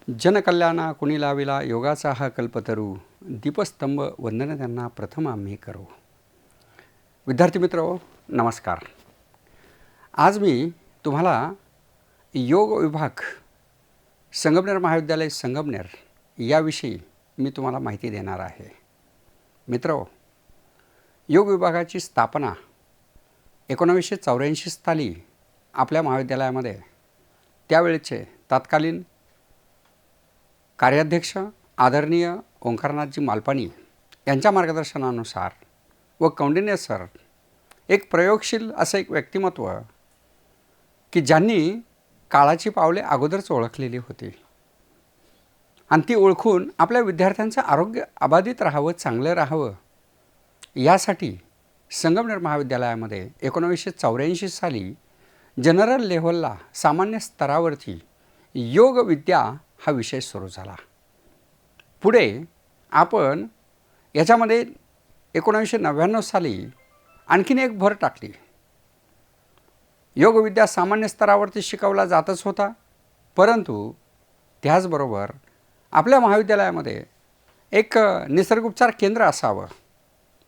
जनकल्याणा कुणी लाविला योगाचा हा कल्पतरू दीपस्तंभ वंदन त्यांना प्रथम आम्ही करू. विद्यार्थी मित्र नमस्कार. आज मी तुम्हाला योग विभाग संगमनेर महाविद्यालय संगमनेर याविषयी मी तुम्हाला माहिती देणार आहे. मित्र, योग विभागाची स्थापना 1984 साली आपल्या महाविद्यालयामध्ये त्यावेळचे तत्कालीन कार्याध्यक्ष आदरणीय ओंकारनाथजी मालपाणी यांच्या मार्गदर्शनानुसार व कौंडिन्य सर एक प्रयोगशील असं एक व्यक्तिमत्व की ज्यांनी काळाची पावले अगोदरच ओळखलेली होती आणि ती ओळखून आपल्या विद्यार्थ्यांचं आरोग्य अबाधित राहावं, चांगलं राहावं यासाठी संगमनेर महाविद्यालयामध्ये 1984 साली जनरल लेव्हलला सामान्य स्तरावरती योगविद्या हा विषय सुरू झाला. पुढे आपण याच्यामध्ये 1999 साली आणखीन एक भर टाकली. योगविद्या सामान्य स्तरावरती शिकवला जातच होता, परंतु त्याचबरोबर आपल्या महाविद्यालयामध्ये एक निसर्गोपचार केंद्र असावं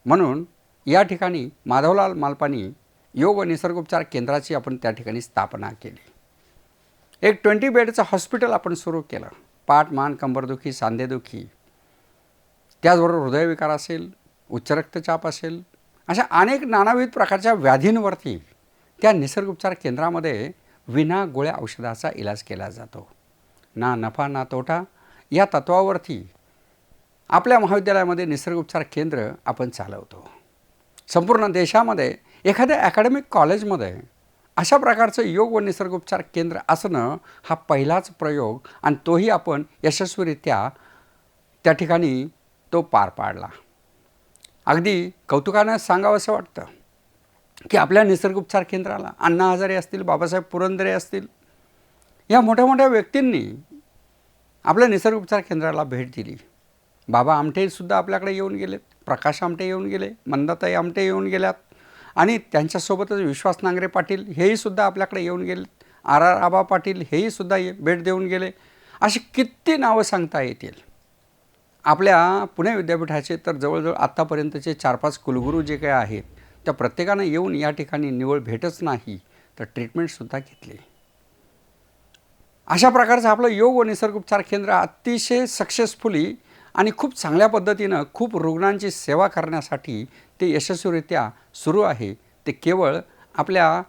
म्हणून या ठिकाणी माधवलाल मालपाणी योग व निसर्गोपचार केंद्राची आपण त्या ठिकाणी स्थापना केली. एक 20 बेडचं हॉस्पिटल आपण सुरू केलं. पाठ, मान, कंबरदुखी, सांधेदुखी, त्याचबरोबर हृदयविकार असेल, उच्च रक्तचाप असेल, अशा अनेक नानाविध प्रकारच्या व्याधींवरती त्या निसर्गोपचार केंद्रामध्ये विना गोळ्या औषधाचा इलाज केला जातो. ना नफा ना तोटा या तत्वावरती आपल्या महाविद्यालयामध्ये निसर्गोपचार केंद्र आपण चालवतो. संपूर्ण देशामध्ये एखाद्या अकॅडमिक कॉलेजमध्ये अशा प्रकारचं योग व निसर्गोपचार केंद्र असणं हा पहिलाच प्रयोग आणि तोही आपण यशस्वीरित्या त्या ठिकाणी तो पार पाडला. अगदी कौतुकानं सांगावं असं वाटतं की आपल्या निसर्गोपचार केंद्राला अण्णा हजारे असतील, बाबासाहेब पुरंदरे असतील, या मोठ्या मोठ्या व्यक्तींनी आपल्या निसर्गोपचार केंद्राला भेट दिली. बाबा आमटेसुद्धा आपल्याकडे येऊन गेलेत, प्रकाश आमटे येऊन गेले, मंदाताई आमटे येऊन गेल्यात आणि त्यांच्यासोबतच विश्वास नांगरे पाटील हेही सुद्धा आपल्याकडे येऊन गेलेत, आर आबा पाटील हेही सुद्धा भेट देऊन गेले. अशी किती नावं सांगता येतील. आपल्या पुणे विद्यापीठाचे तर जवळजवळ आत्तापर्यंतचे 4-5 कुलगुरू जे काही आहेत त्या प्रत्येकानं येऊन या ठिकाणी निवळ भेटच नाही तर ट्रीटमेंटसुद्धा घेतली. अशा प्रकारचं आपलं योग व निसर्गोपचार केंद्र अतिशय सक्सेसफुली आणि खूप चांगल्या पद्धतीनं खूप रुग्णांची सेवा करण्यासाठी ते यशस्वीरित्या सुरू आहे. ते केवळ आपल्या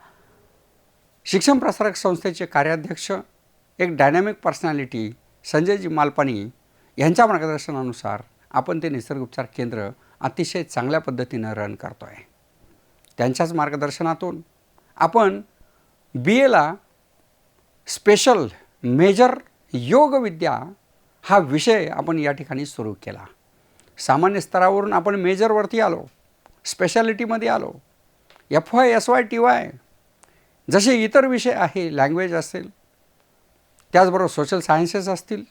शिक्षण प्रसारक संस्थेचे कार्याध्यक्ष एक डायनॅमिक पर्सनॅलिटी संजयजी मालपाणी यांच्या मार्गदर्शनानुसार आपण ते निसर्गोपचार केंद्र अतिशय चांगल्या पद्धतीनं रन करतो आहे. त्यांच्याच मार्गदर्शनातून आपण BAला स्पेशल मेजर योगविद्या हा विषय आपण या ठिकाणी सुरू केला. सामान्य स्तरावरून आपण मेजरवरती आलो, स्पेशालिटीमध्ये आलो, FY SY TY जसे इतर विषय आहे, लँग्वेज असेल, त्याचबरोबर सोशल सायन्सेस असतील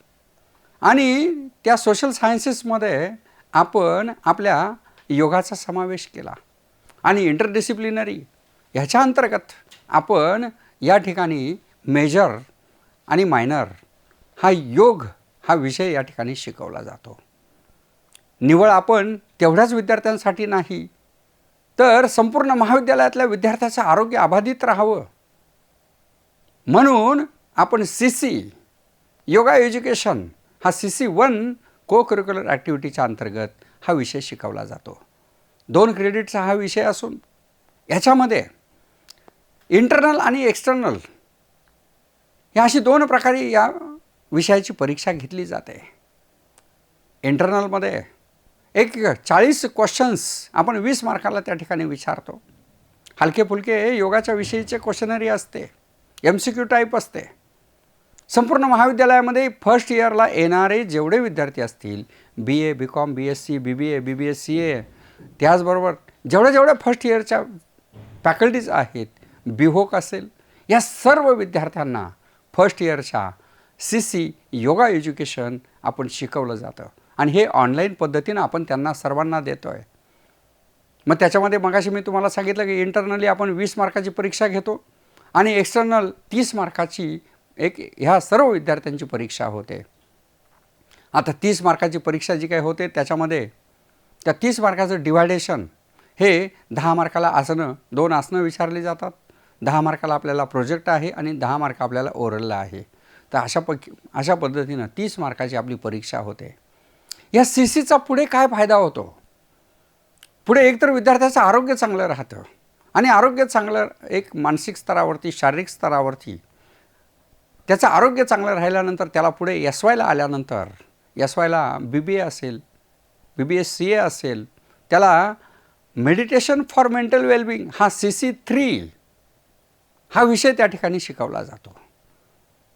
आणि त्या सोशल सायन्सेसमध्ये आपण आपल्या योगाचा समावेश केला आणि इंटरडिसिप्लिनरी ह्याच्या अंतर्गत आपण या ठिकाणी मेजर आणि मायनर हा योग हा विषय या ठिकाणी शिकवला जातो. निवळ आपण तेवढ्याच विद्यार्थ्यांसाठी नाही तर संपूर्ण महाविद्यालयातल्या विद्यार्थ्याचं आरोग्य अबाधित राहावं म्हणून आपण CC योगा एज्युकेशन हा CC1 को करिक्युलर ॲक्टिव्हिटीच्या अंतर्गत हा विषय शिकवला जातो. 2 क्रेडिटचा हा विषय असून याच्यामध्ये इंटरनल आणि एक्सटर्नल या अशी 2 प्रकारे या विषयाची परीक्षा घेतली जाते. इंटरनलमध्ये एक 40 क्वेश्चन्स आपण 20 मार्काला त्या ठिकाणी विचारतो. हलके फुलके योगाच्या विषयीचे क्वेश्चनरी असते, MCQ टाईप असते. संपूर्ण महाविद्यालयामध्ये फर्स्ट इयरला येणारे जेवढे विद्यार्थी असतील, BA BCom BSc BBA BBS CA, त्याचबरोबर जेवढ्या फर्स्ट इयरच्या फॅकल्टीज आहेत, बिहोक असेल, या सर्व विद्यार्थ्यांना फर्स्ट इयरच्या CC योगा एज्युकेशन आपण शिकवलं जातं आणि हे ऑनलाईन पद्धतीनं आपण त्यांना सर्वांना देतो आहे. मग त्याच्यामध्ये मगाशी मी तुम्हाला सांगितलं की इंटरनली आपण 20 मार्काची परीक्षा घेतो आणि एक्सटर्नल 30 मार्काची एक ह्या सर्व विद्यार्थ्यांची परीक्षा होते. आता 30 मार्काची परीक्षा जी काही होते त्याच्यामध्ये त्या 30 मार्काचं डिव्हायडेशन हे 10 मार्काला आसनं 2 आसनं विचारली जातात, 10 मार्काला आपल्याला प्रोजेक्ट आहे आणि 10 मार्क आपल्याला ओरलला आहे. तर अशा पद्धतीनं 30 मार्काची आपली परीक्षा होते. या CCचा पुढे काय फायदा होतो? पुढे एकतर विद्यार्थ्याचं आरोग्य चांगलं राहतं आणि आरोग्य चांगलं एक मानसिक स्तरावरती, शारीरिक स्तरावरती त्याचं आरोग्य चांगलं राहिल्यानंतर त्याला पुढे SYला आल्यानंतर SYला BBA असेल, BBA CA असेल, त्याला मेडिटेशन फॉर मेंटल वेलबिंग हा CC3 हा विषय त्या ठिकाणी शिकवला जातो.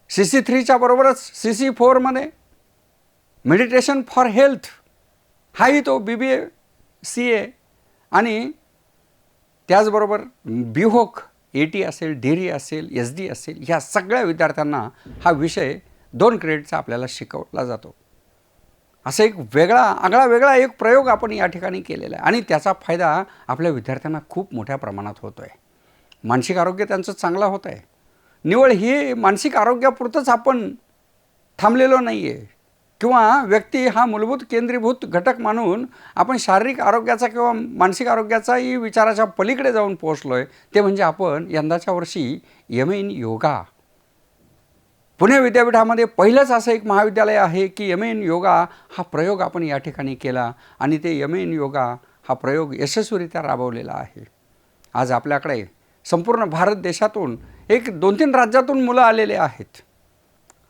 CC3च्या बरोबरच CC4मध्ये मेडिटेशन फॉर हेल्थ हाही तो BBA CA आणि त्याचबरोबर BHOK AT असेल, DERI असेल, SD असेल, ह्या सगळ्या विद्यार्थ्यांना हा विषय 2 क्रेडिटचा आपल्याला शिकवला जातो. असं एक आगळा वेगळा एक प्रयोग आपण या ठिकाणी केलेला आहे आणि त्याचा फायदा आपल्या विद्यार्थ्यांना खूप मोठ्या प्रमाणात होतो आहे. मानसिक आरोग्य त्यांचं चांगलं होत आहे. निवळ ही मानसिक आरोग्यापुरतंच आपण थांबलेलो नाही आहे किंवा व्यक्ती हा मूलभूत केंद्रीभूत घटक मानून आपण शारीरिक आरोग्याचा किंवा मानसिक आरोग्याचाही विचाराच्या पलीकडे जाऊन पोहोचलो आहे. ते म्हणजे आपण यंदाच्या वर्षी MA इन योगा पुणे विद्यापीठामध्ये पहिलंच असं एक महाविद्यालय आहे की MA इन योगा हा प्रयोग आपण या ठिकाणी केला आणि ते MA इन योगा हा प्रयोग यशस्वीरित्या राबवलेला आहे. आज आपल्याकडे संपूर्ण भारत देशातून एक 2-3 राज्यातून मुलं आलेले आहेत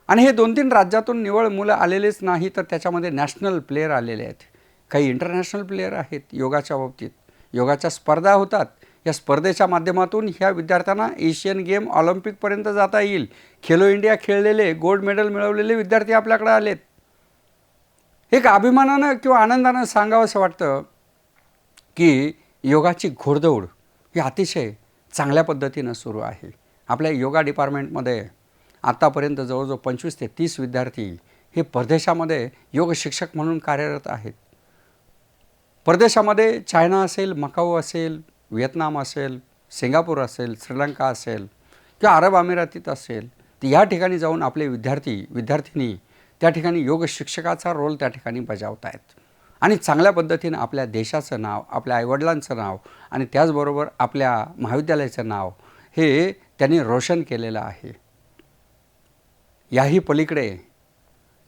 आणि हे 2-3 राज्यातून निवळ मुलं आलेलेच नाही तर त्याच्यामध्ये नॅशनल प्लेयर आलेले आहेत, काही इंटरनॅशनल प्लेयर आहेत. योगाच्या बाबतीत योगाच्या स्पर्धा होतात. या स्पर्धेच्या माध्यमातून ह्या विद्यार्थ्यांना एशियन गेम, ऑलिम्पिकपर्यंत जाता येईल. खेलो इंडिया खेळलेले, गोल्ड मेडल मिळवलेले विद्यार्थी आपल्याकडे आलेत. एक अभिमानानं किंवा आनंदानं सांगावंसं वाटतं की योगाची घोडदौड ही अतिशय चांगल्या पद्धतीनं सुरू आहे. आपल्या योगा डिपार्टमेंटमध्ये आत्तापर्यंत जवळजवळ 25 ते 30 विद्यार्थी हे परदेशामध्ये योग शिक्षक म्हणून कार्यरत आहेत. परदेशामध्ये चायना असेल, मकाऊ असेल, व्हिएतनाम असेल, सिंगापूर असेल, श्रीलंका असेल किंवा अरब अमिरातीत असेल, तर या ठिकाणी जाऊन आपले विद्यार्थिनी त्या ठिकाणी योग शिक्षकाचा रोल त्या ठिकाणी बजावत आहेत आणि चांगल्या पद्धतीनं आपल्या देशाचं नाव, आपल्या आईवडिलांचं नाव आणि त्याचबरोबर आपल्या महाविद्यालयाचं नाव हे त्यांनी रोशन केलेलं आहे. याही पलीकडे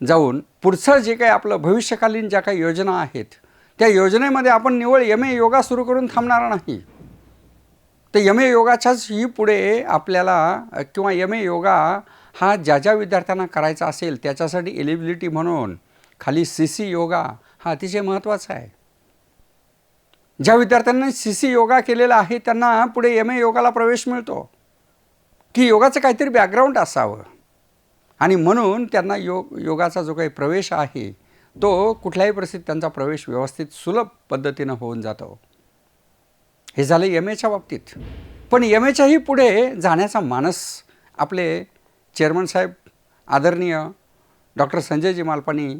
जाऊन पुढचं जे काही आपलं भविष्यकालीन ज्या काही योजना आहेत त्या योजनेमध्ये आपण निवळ MA योगा सुरू करून थांबणार नाही. तर MA योगाच्याच ही पुढे आपल्याला किंवा MA योगा हा ज्या विद्यार्थ्यांना करायचा असेल त्याच्यासाठी एलिजिबिलिटी म्हणून खाली CC योगा हा अतिशय महत्त्वाचा आहे. ज्या विद्यार्थ्यांनी CC योगा केलेला आहे त्यांना पुढे MA योगाला प्रवेश मिळतो की योगाचं काहीतरी बॅकग्राऊंड असावं आणि म्हणून त्यांना योगाचा जो काही प्रवेश आहे तो कुठल्याही परिस्थितीत त्यांचा प्रवेश व्यवस्थित सुलभ पद्धतीनं होऊन जातो. हे झालं MAच्या बाबतीत. पण MAच्याही पुढे जाण्याचा मानस आपले चेअरमन साहेब आदरणीय डॉक्टर संजयजी मालपानी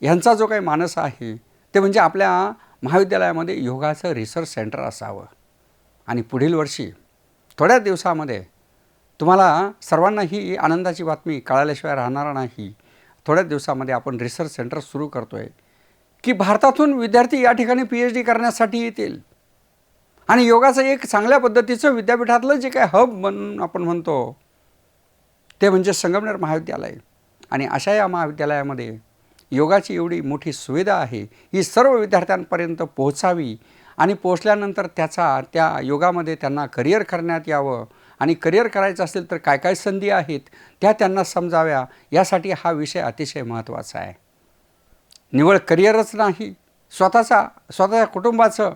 यांचा जो काही मानस आहे ते म्हणजे आपल्या महाविद्यालयामध्ये योगाचं रिसर्च सेंटर असावं आणि पुढील वर्षी थोड्या दिवसामध्ये तुम्हाला सर्वांना ही आनंदाची बातमी कळाल्याशिवाय राहणार नाही. थोड्याच दिवसामध्ये आपण रिसर्च सेंटर सुरू करतो आहे की भारतातून विद्यार्थी या ठिकाणी PhD करण्यासाठी येतील आणि योगाचं एक चांगल्या पद्धतीचं विद्यापीठातलं जे काही हब म्हणून आपण म्हणतो ते म्हणजे संगमनेर महाविद्यालय. आणि अशा या महाविद्यालयामध्ये योगाची एवढी मोठी सुविधा आहे ही सर्व विद्यार्थ्यांपर्यंत पोहोचावी आणि पोहोचल्यानंतर त्या योगामध्ये त्यांना करिअर करण्यात यावं आणि करिअर करायचं असेल तर काय काय संधी आहेत त्या त्यांना समजाव्या, यासाठी हा विषय अतिशय महत्त्वाचा आहे. निवळ करिअरच नाही, स्वतःच्या कुटुंबाचं,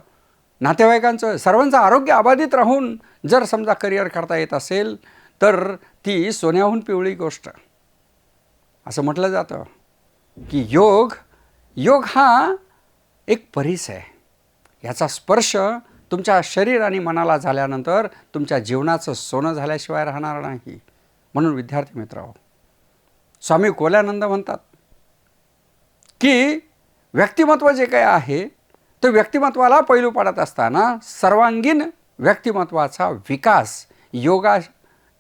नातेवाईकांचं, सर्वांचं आरोग्य अबाधित राहून जर समजा करिअर करता येत असेल तर ती सोन्याहून पिवळी गोष्ट. असं म्हटलं जातं की योग हा एक परीस आहे. याचा स्पर्श तुमच्या शरीर आणि मनाला झाल्यानंतर तुमच्या जीवनाचं सोनं झाल्याशिवाय राहणार नाही. म्हणून विद्यार्थी मित्रांनो, स्वामी कोल्यानंद म्हणतात की व्यक्तिमत्व जे काही आहे ते व्यक्तिमत्वाला पैलू पाडत असताना सर्वांगीण व्यक्तिमत्वाचा विकास योगा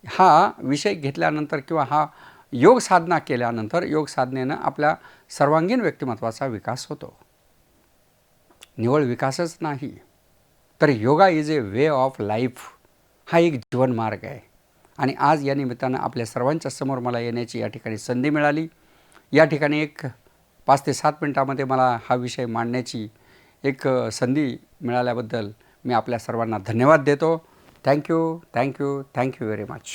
हा विषय घेतल्यानंतर किंवा हा योग साधना केल्यानंतर योग साधनेनं आपल्या सर्वांगीण व्यक्तिमत्वाचा विकास होतो. निव्वळ विकासच नाही तर yoga is a way of life, हा एक जीवनमार्ग आहे. आणि आज या निमित्तानं आपल्या सर्वांच्या समोर मला येण्याची या ठिकाणी संधी मिळाली. या ठिकाणी एक 5 ते 7 मिनटामध्ये मला हा विषय मांडण्याची एक संधी मिळाल्याबद्दल मी आपल्या सर्वांना धन्यवाद देतो. Thank you very much.